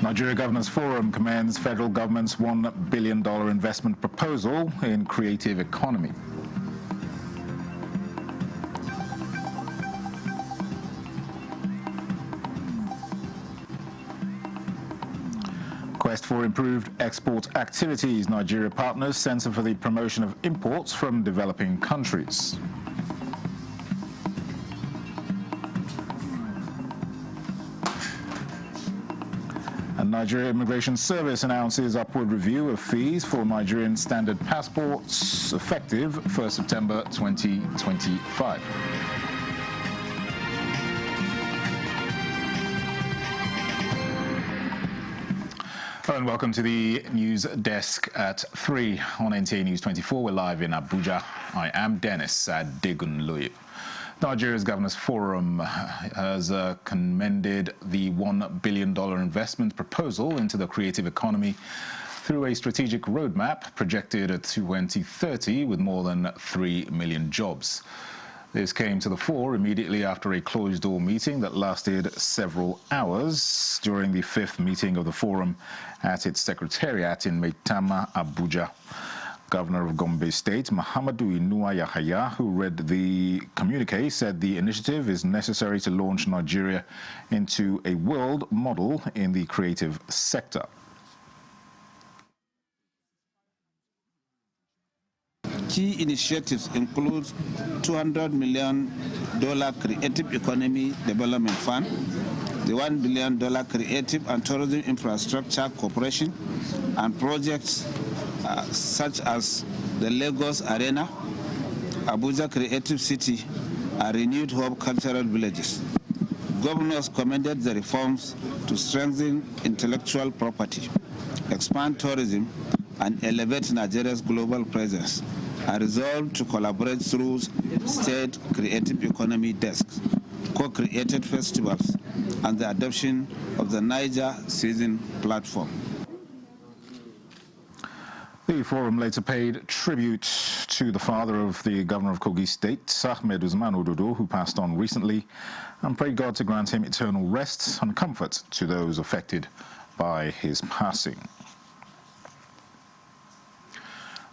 Nigeria Governors Forum commends federal government's $1 billion investment proposal in creative economy. Quest for improved export activities. Nigeria partners Center for the Promotion of Imports from Developing Countries. And Nigeria Immigration Service announces upward review of fees for Nigerian standard passports effective 1st September 2025. Hello and welcome to the news desk at 3 on NTA News 24. We're live in Abuja. I am Dennis Adegunloye. Nigeria's Governors Forum has commended the $1 billion investment proposal into the creative economy through a strategic roadmap projected at 2030 with more than 3 million jobs. This came to the fore immediately after a closed-door meeting that lasted several hours during the 5th meeting of the forum at its secretariat in Maitama, Abuja. Governor of Gombe State, Muhammadu Inuwa Yahaya, who read the communique, said the initiative is necessary to launch Nigeria into a world model in the creative sector. Key initiatives include $200 million Creative Economy Development Fund, the $1 billion Creative and Tourism Infrastructure Corporation, and projects such as the Lagos Arena, Abuja Creative City, and renewed Hope Cultural Villages. Governors commended the reforms to strengthen intellectual property, expand tourism, and elevate Nigeria's global presence, and resolved to collaborate through state creative economy desks, co-created festivals, and the adoption of the Niger Season platform. The forum later paid tribute to the father of the governor of Kogi State, Ahmed Usman Ododo, who passed on recently, and prayed God to grant him eternal rest and comfort to those affected by his passing.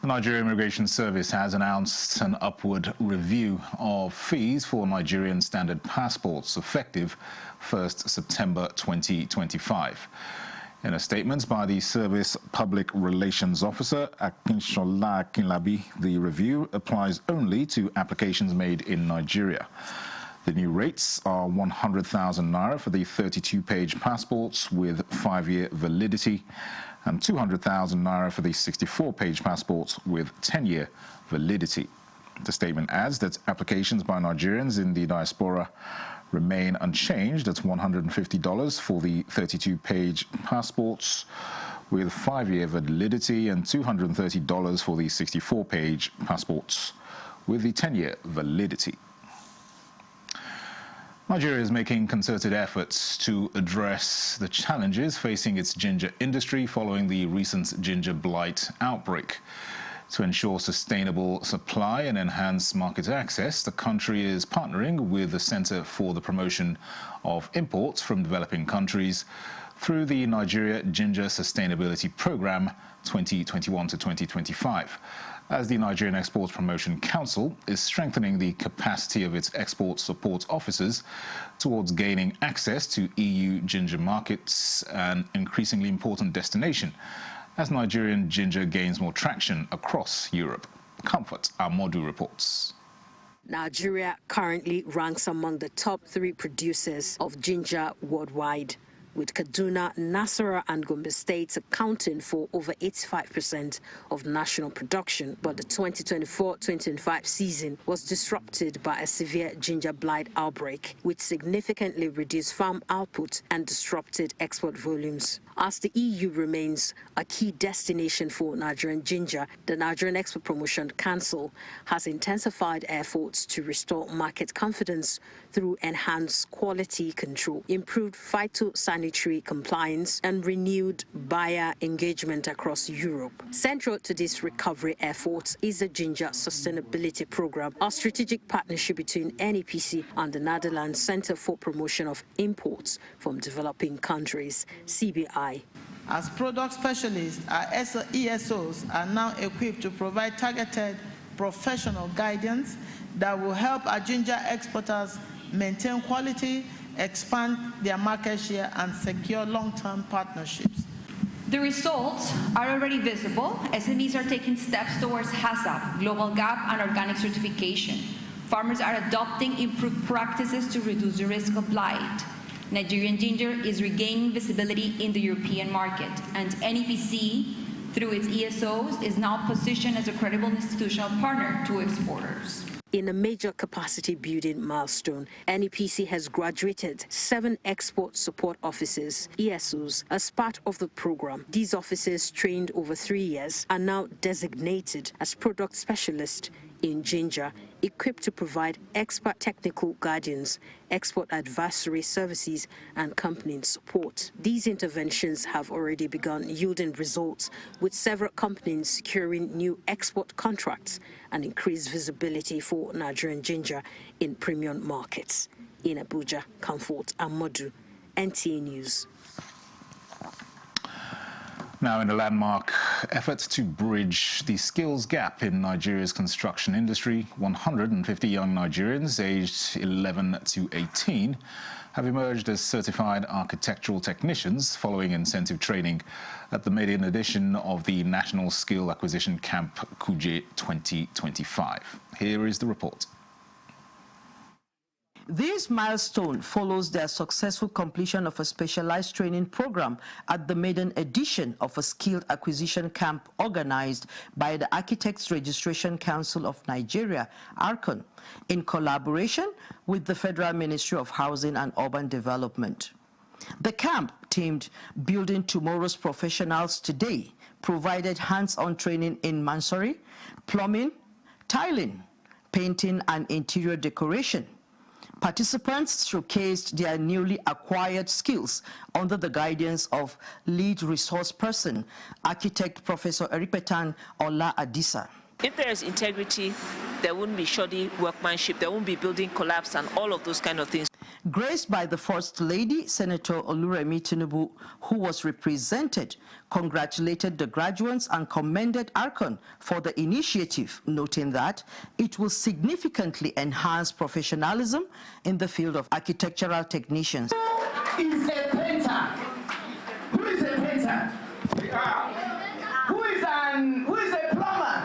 The Nigeria Immigration Service has announced an upward review of fees for Nigerian standard passports effective 1st September 2025. In a statement by the service public relations officer, Akinshola Akinlabi, the review applies only to applications made in Nigeria. The new rates are 100,000 naira for the 32-page passports with 5-year validity and 200,000 naira for the 64-page passports with 10-year validity. The statement adds that applications by Nigerians in the diaspora remain unchanged at $150 for the 32-page passports with 5-year validity and $230 for the 64-page passports with the 10-year validity. Nigeria is making concerted efforts to address the challenges facing its ginger industry following the recent ginger blight outbreak. To ensure sustainable supply and enhance market access, the country is partnering with the Center for the Promotion of Imports from Developing Countries through the Nigeria Ginger Sustainability Program 2021 to 2025, as the Nigerian Exports Promotion Council is strengthening the capacity of its export support officers towards gaining access to EU ginger markets, an increasingly important destination as Nigerian ginger gains more traction across Europe. Comfort Amodu reports. Nigeria currently ranks among the top 3 producers of ginger worldwide, with Kaduna, Nasarawa and Gombe states accounting for over 85% of national production. But the 2024-2025 season was disrupted by a severe ginger blight outbreak, which significantly reduced farm output and disrupted export volumes. As the EU remains a key destination for Nigerian ginger, the Nigerian Export Promotion Council has intensified efforts to restore market confidence through enhanced quality control, improved phytosanitary sanitary compliance and renewed buyer engagement across Europe. Central to this recovery effort is the Ginger Sustainability Program, a strategic partnership between NEPC and the Netherlands Center for Promotion of Imports from Developing Countries, CBI. As product specialists, our ESOs are now equipped to provide targeted professional guidance that will help our ginger exporters maintain quality, expand their market share, and secure long-term partnerships. The results are already visible. SMEs are taking steps towards HACCP, Global GAP, and organic certification. Farmers are adopting improved practices to reduce the risk of blight. Nigerian ginger is regaining visibility in the European market, and NEPC, through its ESOs, is now positioned as a credible institutional partner to exporters. In a major capacity building milestone, NEPC has graduated 7 export support officers, ESOs, as part of the program. These officers, trained over 3 years, are now designated as product specialists in ginger, equipped to provide expert technical guidance, export advisory services, and company support. These interventions have already begun yielding results, with several companies securing new export contracts and increased visibility for Nigerian ginger in premium markets. In Abuja, Comfort Amodu, NTA News. Now, in a landmark effort to bridge the skills gap in Nigeria's construction industry, 150 young Nigerians aged 11 to 18 have emerged as certified architectural technicians following incentive training at the maiden edition of the National Skill Acquisition Camp Kuje 2025. Here is the report. This milestone follows their successful completion of a specialized training program at the maiden edition of a skilled acquisition camp organized by the Architects Registration Council of Nigeria, ARCON, in collaboration with the Federal Ministry of Housing and Urban Development. The camp, themed Building Tomorrow's Professionals Today, provided hands-on training in masonry, plumbing, tiling, painting, and interior decoration. Participants showcased their newly acquired skills under the guidance of lead resource person, architect Professor Eripetan Ola Adisa. If there is integrity, there wouldn't be shoddy workmanship, there won't be building collapse and all of those kind of things. Graced by the First Lady, Senator Oluremi Tinubu, who was represented, congratulated the graduates and commended ARCON for the initiative, noting that it will significantly enhance professionalism in the field of architectural technicians. Who is a painter? Who is a painter? Who is a plumber?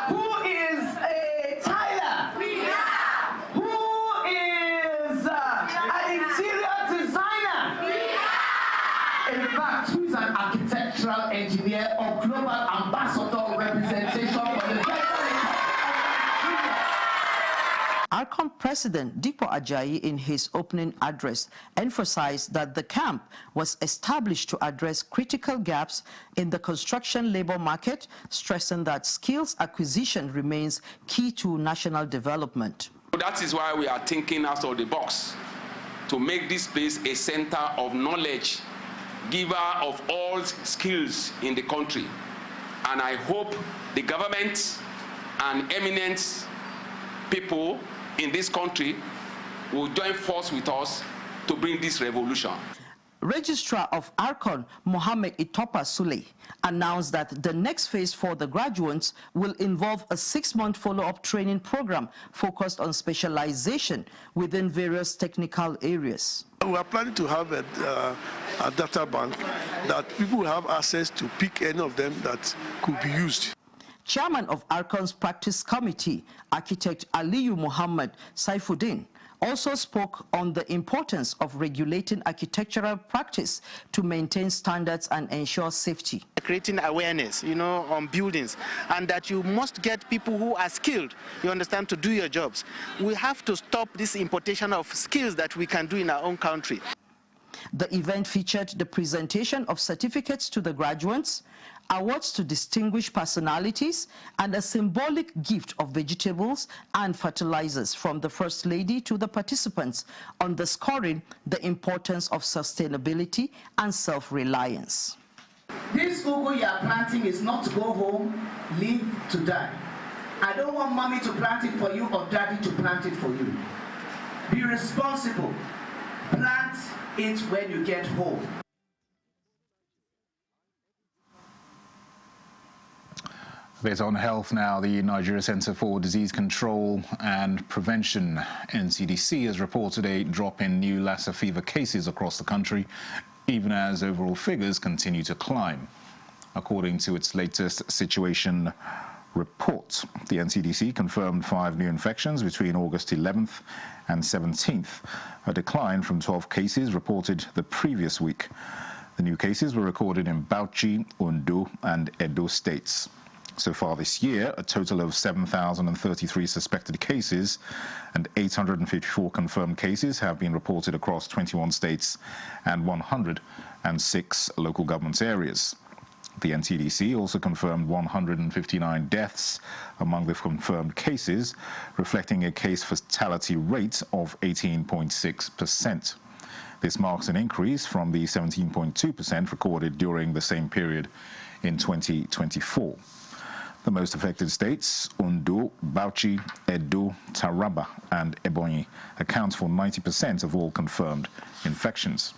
Who is a tiler? Who is an interior designer? In fact, who is an architectural engineer or global ambassador representation for the ARCON President Dipo Ajayi, in his opening address, emphasized that the camp was established to address critical gaps in the construction labor market, stressing that skills acquisition remains key to national development. That is why we are thinking out of the box to make this place a center of knowledge, giver of all skills in the country. And I hope the government and eminent people in this country will join force with us to bring this revolution. Registrar of ARCON, Mohammed Itopa Sule, announced that the next phase for the graduates will involve a 6-month follow-up training program focused on specialization within various technical areas. We are planning to have a data bank that people will have access to pick any of them that could be used. Chairman of ARCON's Practice Committee, architect Aliyu Muhammad Saifuddin, also spoke on the importance of regulating architectural practice to maintain standards and ensure safety. Creating awareness, on buildings, and that you must get people who are skilled, you understand, to do your jobs. We have to stop this importation of skills that we can do in our own country. The event featured the presentation of certificates to the graduates, awards to distinguished personalities, and a symbolic gift of vegetables and fertilizers from the First Lady to the participants, underscoring the importance of sustainability and self-reliance. This ugu you are planting is not to go home, live to die. I don't want mommy to plant it for you or daddy to plant it for you. Be responsible. Plant it when you get home. A bit on health now. The Nigeria Center for Disease Control and Prevention, NCDC, has reported a drop in new Lassa fever cases across the country, even as overall figures continue to climb. According to its latest situation report, the NCDC confirmed 5 new infections between August 11th and 17th, a decline from 12 cases reported the previous week. The new cases were recorded in Bauchi, Ondo, and Edo states. So far this year, a total of 7,033 suspected cases and 854 confirmed cases have been reported across 21 states and 106 local government areas. The NCDC also confirmed 159 deaths among the confirmed cases, reflecting a case fatality rate of 18.6%. This marks an increase from the 17.2% recorded during the same period in 2024. The most affected states, Ondo, Bauchi, Edo, Taraba, and Ebonyi, account for 90% of all confirmed infections.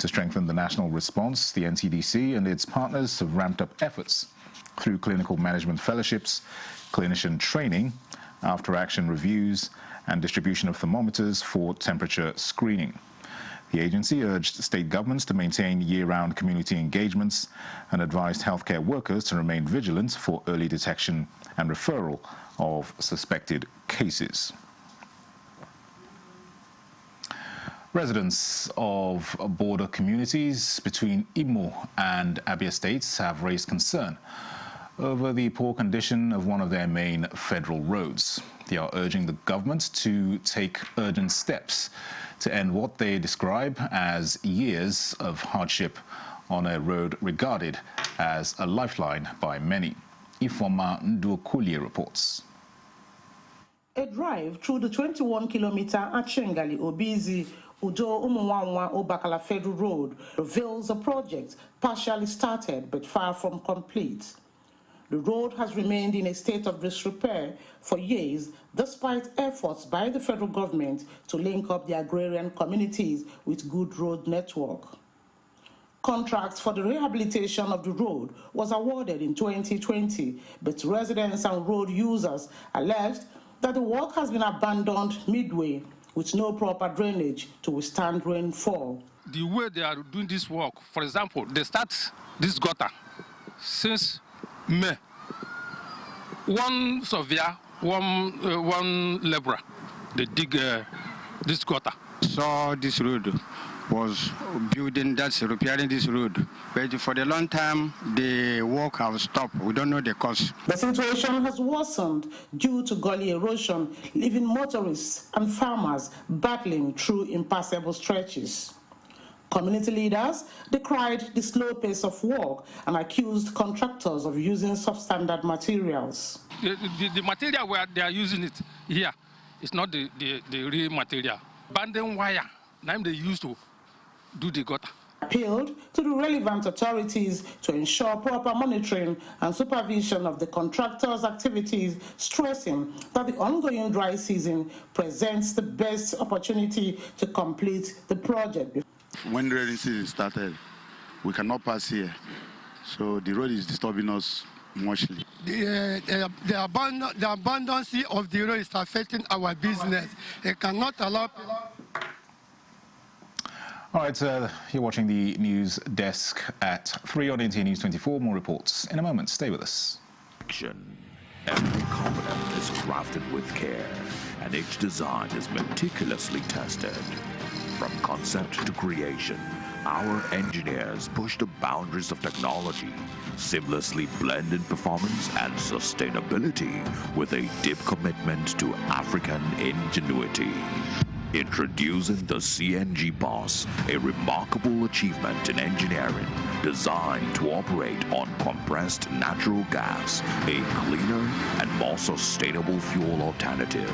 To strengthen the national response, the NCDC and its partners have ramped up efforts through clinical management fellowships, clinician training, after-action reviews, and distribution of thermometers for temperature screening. The agency urged state governments to maintain year-round community engagements and advised healthcare workers to remain vigilant for early detection and referral of suspected cases. Residents of border communities between Imo and Abia states have raised concern over the poor condition of one of their main federal roads. They are urging the government to take urgent steps to end what they describe as years of hardship on a road regarded as a lifeline by many. Ifoma Nduokulie reports. A drive through the 21-kilometer Achengali Obizi Udo Umuwanwa Obakala Federal Road reveals a project partially started but far from complete. The road has remained in a state of disrepair for years, despite efforts by the federal government to link up the agrarian communities with good road network. Contracts for the rehabilitation of the road was awarded in 2020, but residents and road users alleged that the work has been abandoned midway with no proper drainage to withstand rainfall. The way they are doing this work, for example, they start this gutter since May. One surveyor, one laborer, they dig this gutter. So this road was building, that's repairing this road. But for the long time, the work has stopped. We don't know the cause. The situation has worsened due to gully erosion, leaving motorists and farmers battling through impassable stretches. Community leaders decried the slow pace of work and accused contractors of using substandard materials. The material where they are using it here is not the real material. Abandoned wire, now they used to do the gutter. Appealed to the relevant authorities to ensure proper monitoring and supervision of the contractors' activities, stressing that the ongoing dry season presents the best opportunity to complete the project. When the rainy season started, we cannot pass here, so the road is disturbing us muchly. The abundance of the road is affecting our business. It cannot allow. All right, you're watching the news desk at 3 on NTA News 24. More reports in a moment. Stay with us. Every component is crafted with care, and each design is meticulously tested. From concept to creation, our engineers push the boundaries of technology, seamlessly blending performance and sustainability with a deep commitment to African ingenuity. Introducing the CNG Boss, a remarkable achievement in engineering designed to operate on compressed natural gas, a cleaner and more sustainable fuel alternative.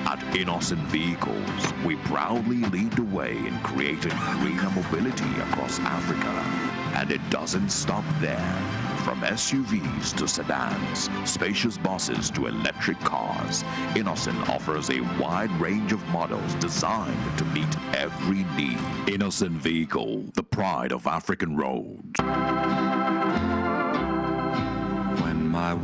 At Innocent Vehicles, we proudly lead the way in creating greener mobility across Africa. And it doesn't stop there. From SUVs to sedans, spacious buses to electric cars, Innocent offers a wide range of models designed to meet every need. Innocent Vehicle, the pride of African roads.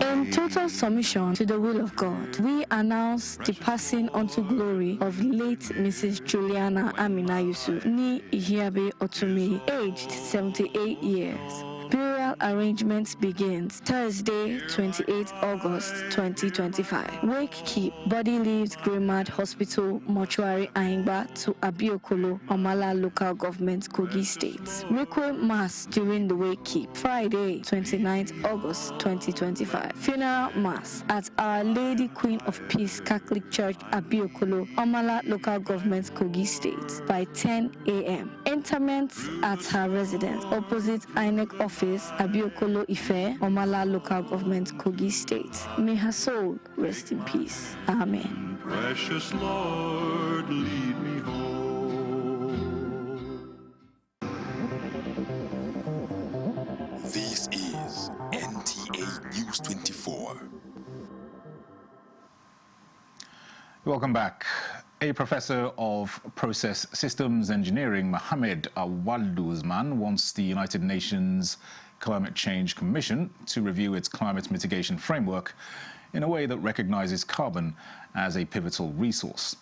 In total submission to the will of God, we announce the passing unto glory of late Mrs. Juliana Amina Yusuf, ni Ihiabe Otumi, aged 78 years. Burial arrangements begins Thursday, 28 August 2025. Wake keep. Body leaves Grimad Hospital, Mortuary Aingba to Abiokolo, Omala Local Government, Kogi State. Requiem Mass during the wake keep. Friday, 29 August 2025. Funeral Mass at Our Lady Queen of Peace Catholic Church, Abiokolo, Omala Local Government, Kogi State by 10 a.m. Interment at her residence opposite INEC office, Abiokolo Ife, Omala Local Government, Kogi State. May her soul rest in peace. Amen. Precious Lord, lead me home. This is NTA News 24. Welcome back. A professor of process systems engineering, Mohamed Awaldu Usman, wants the United Nations Climate Change Commission to review its climate mitigation framework in a way that recognizes carbon as a pivotal resource.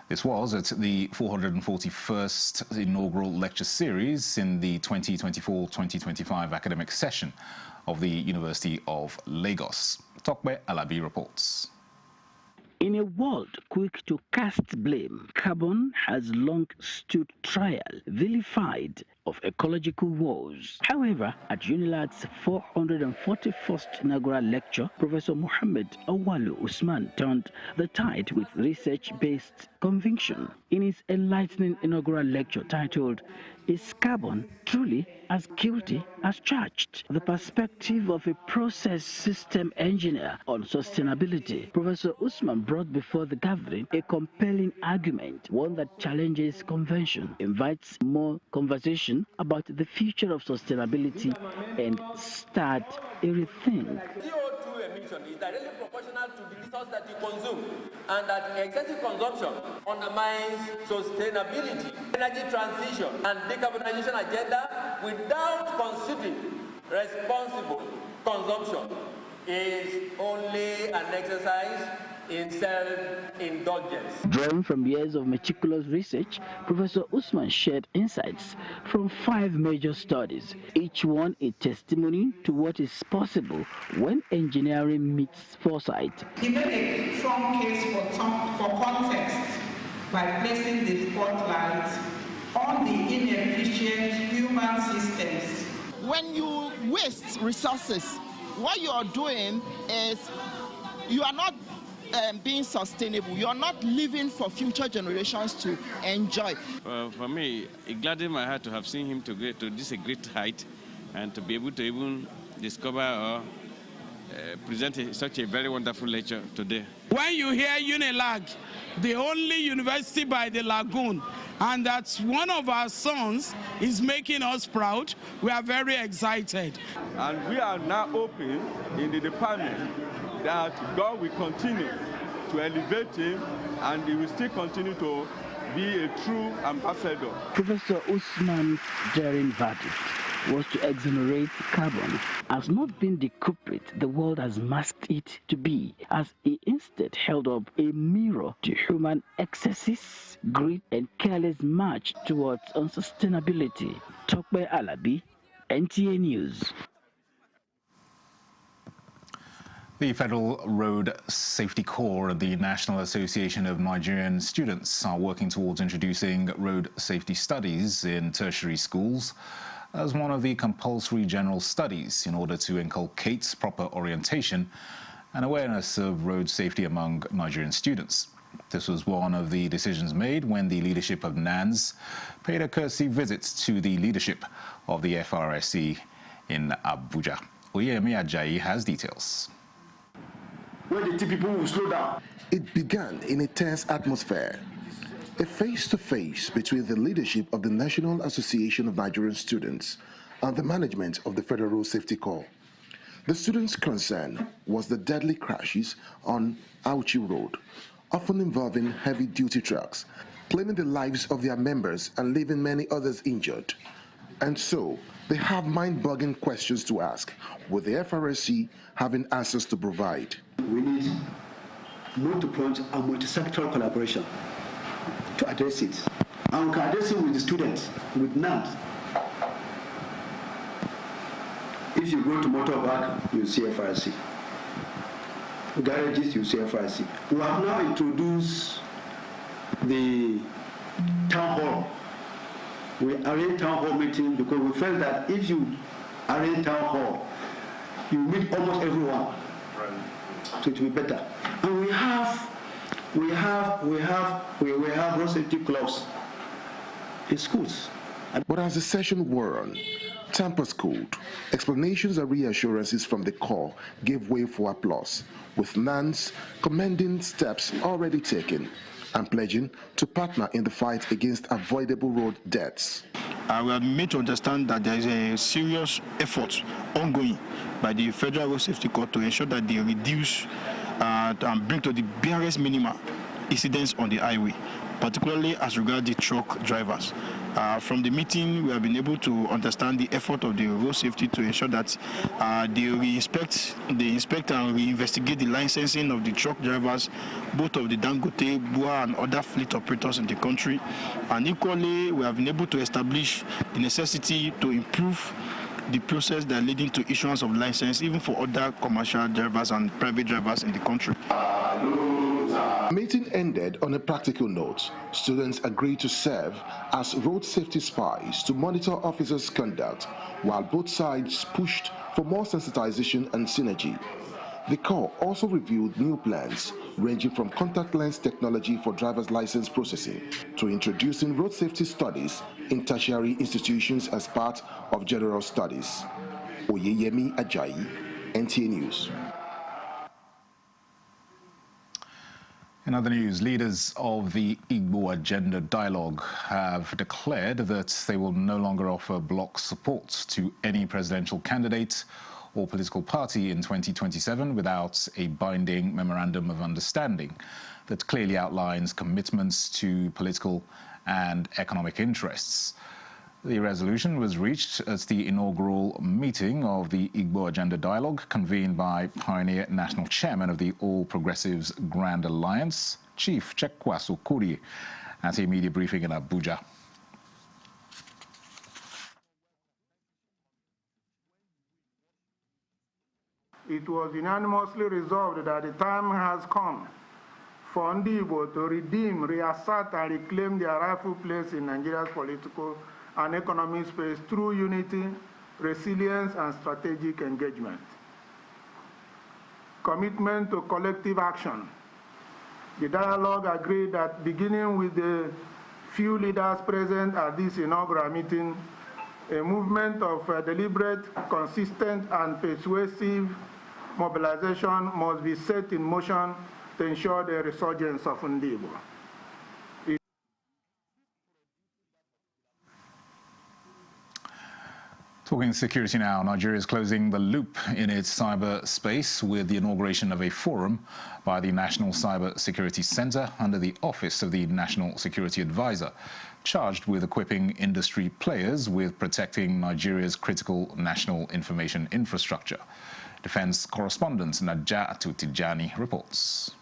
This was at the 441st inaugural lecture series in the 2024-2025 academic session of the University of Lagos. Tokbe Alabi reports. In a world quick to cast blame, carbon has long stood trial, vilified of ecological woes. However, at UNILAG's 441st inaugural lecture, Professor Mohamed Awaldu Usman turned the tide with research-based conviction. In his enlightening inaugural lecture titled, "Is Carbon Truly as Guilty as Charged?" The perspective of a process system engineer on sustainability, Professor Usman brought before the gathering a compelling argument, one that challenges convention, invites more conversation about the future of sustainability, and start a rethink. CO2 emission is directly proportional to the resource that you consume, and that excessive consumption undermines sustainability, energy transition, and decarbonization agenda without considering responsible consumption is only an exercise in self-indulgence. Drawing from years of meticulous research, Professor Usman shared insights from 5 major studies, each one a testimony to what is possible when engineering meets foresight. He made a strong case for context by placing the spotlight on the inefficient human systems. When you waste resources, what you are doing is you are not being sustainable. You are not living for future generations to enjoy. For me, it gladdened my heart to have seen him to this a great height and to be able to even discover or present such a very wonderful lecture today. When you hear UNILAG, the only university by the lagoon, and that one of our sons is making us proud, we are very excited. And we are now hoping in the department that God will continue to elevate him and he will still continue to be a true ambassador. Professor Usman's daring verdict was to exonerate carbon as not being the culprit the world has masked it to be, as he instead held up a mirror to human excesses, greed, and careless march towards unsustainability. Tokbe Alabi, NTA News. The Federal Road Safety Corps and the National Association of Nigerian Students are working towards introducing road safety studies in tertiary schools as one of the compulsory general studies in order to inculcate proper orientation and awareness of road safety among Nigerian students. This was one of the decisions made when the leadership of NANS paid a courtesy visit to the leadership of the FRSC in Abuja. Oyemi Ajayi has details. Where the people will slow down. It began in a tense atmosphere. A face-to-face between the leadership of the National Association of Nigerian Students and the management of the Federal Road Safety Corps. The students' concern was the deadly crashes on Auchi Road, often involving heavy-duty trucks, claiming the lives of their members and leaving many others injured. And so, they have mind-boggling questions to ask, with the FRSC having answers to provide. We need multi-pronged and multi-sectoral collaboration to address it. And we can address it with the students, with NAMS. If you go to motor park, you see FRSC. Garages, you see FRSC. We have now introduced the town hall. We arrange town hall meeting because we felt that if you arrange town hall, you meet almost everyone. Right. So it will be better. And we have road safety clubs in schools. But as the session wore on, tempers cooled. Explanations and reassurances from the Corps gave way for applause, with NANS commending steps already taken and pledging to partner in the fight against avoidable road deaths. We are made to understand that there is a serious effort ongoing by the Federal Road Safety Corps to ensure that they reduce and bring to the barest minimum incidents on the highway, particularly as regards the truck drivers. From the meeting, we have been able to understand the effort of the road safety to ensure that they inspect and reinvestigate the licensing of the truck drivers, both of the Dangote, Bua, and other fleet operators in the country. And equally, we have been able to establish the necessity to improve the process that leading to issuance of license, even for other commercial drivers and private drivers in the country. The meeting ended on a practical note. Students agreed to serve as road safety spies to monitor officers' conduct, while both sides pushed for more sensitization and synergy. The Corps also reviewed new plans, ranging from contact lens technology for driver's license processing to introducing road safety studies in tertiary institutions as part of general studies. Oyeyemi Ajayi, NTA News. In other news, leaders of the Igbo Agenda Dialogue have declared that they will no longer offer bloc support to any presidential candidate or political party in 2027 without a binding memorandum of understanding that clearly outlines commitments to political and economic interests. The resolution was reached at the inaugural meeting of the Igbo Agenda Dialogue, convened by Pioneer National Chairman of the All Progressives Grand Alliance, Chief Chekwaso Kuri, at a media briefing in Abuja. It was unanimously resolved that the time has come for Ndi Igbo to redeem, reassert, and reclaim their rightful place in Nigeria's political and economic space through unity, resilience, and strategic engagement. Commitment to collective action. The dialogue agreed that beginning with the few leaders present at this inaugural meeting, a movement of deliberate, consistent, and persuasive mobilization must be set in motion to ensure the resurgence of Ndi Igbo. Talking security now, Nigeria is closing the loop in its cyberspace with the inauguration of a forum by the National Cyber Security Center under the Office of the National Security Advisor, charged with equipping industry players with protecting Nigeria's critical national information infrastructure. Defense correspondent Najatu Tijani reports.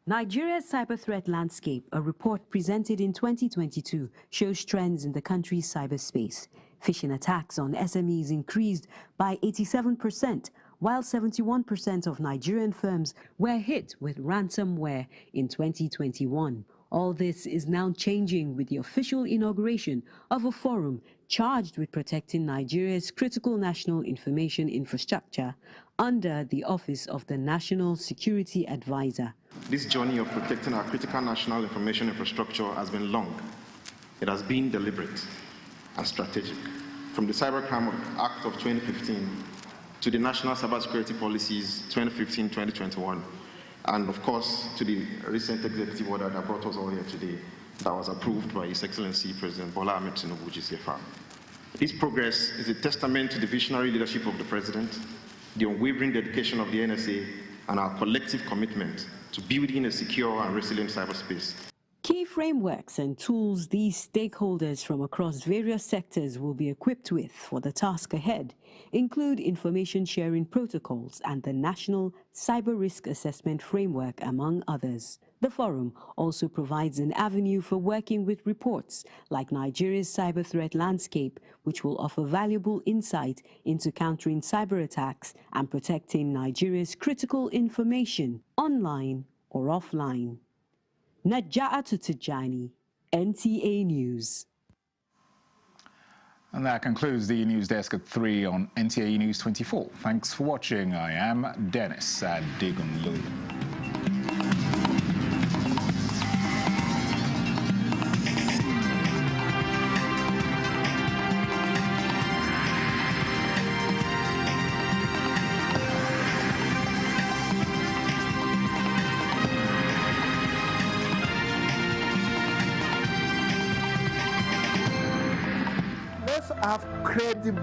Nigeria's cyber threat landscape, a report presented in 2022, shows trends in the country's cyberspace. Phishing attacks on SMEs increased by 87%, while 71% of Nigerian firms were hit with ransomware in 2021. All this is now changing with the official inauguration of a forum charged with protecting Nigeria's critical national information infrastructure under the Office of the National Security Advisor. This journey of protecting our critical national information infrastructure has been long. It has been deliberate and strategic. From the Cybercrime Act of 2015 to the National Cybersecurity Policies 2015-2021, and of course to the recent executive order that brought us all here today that was approved by His Excellency President Bola Ahmed Tinubu, GCFR. This progress is a testament to the visionary leadership of the President, the unwavering dedication of the NSA, and our collective commitment to building a secure and resilient cyberspace. Key frameworks and tools these stakeholders from across various sectors will be equipped with for the task ahead include information sharing protocols and the National Cyber Risk Assessment Framework, among others. The forum also provides an avenue for working with reports like Nigeria's cyber threat landscape, which will offer valuable insight into countering cyber attacks and protecting Nigeria's critical information, online or offline. Naja'atu Tijani, NTA News. And that concludes the news desk at 3 on NTA News 24. Thanks for watching. I am Dennis Adigunlu. Have credible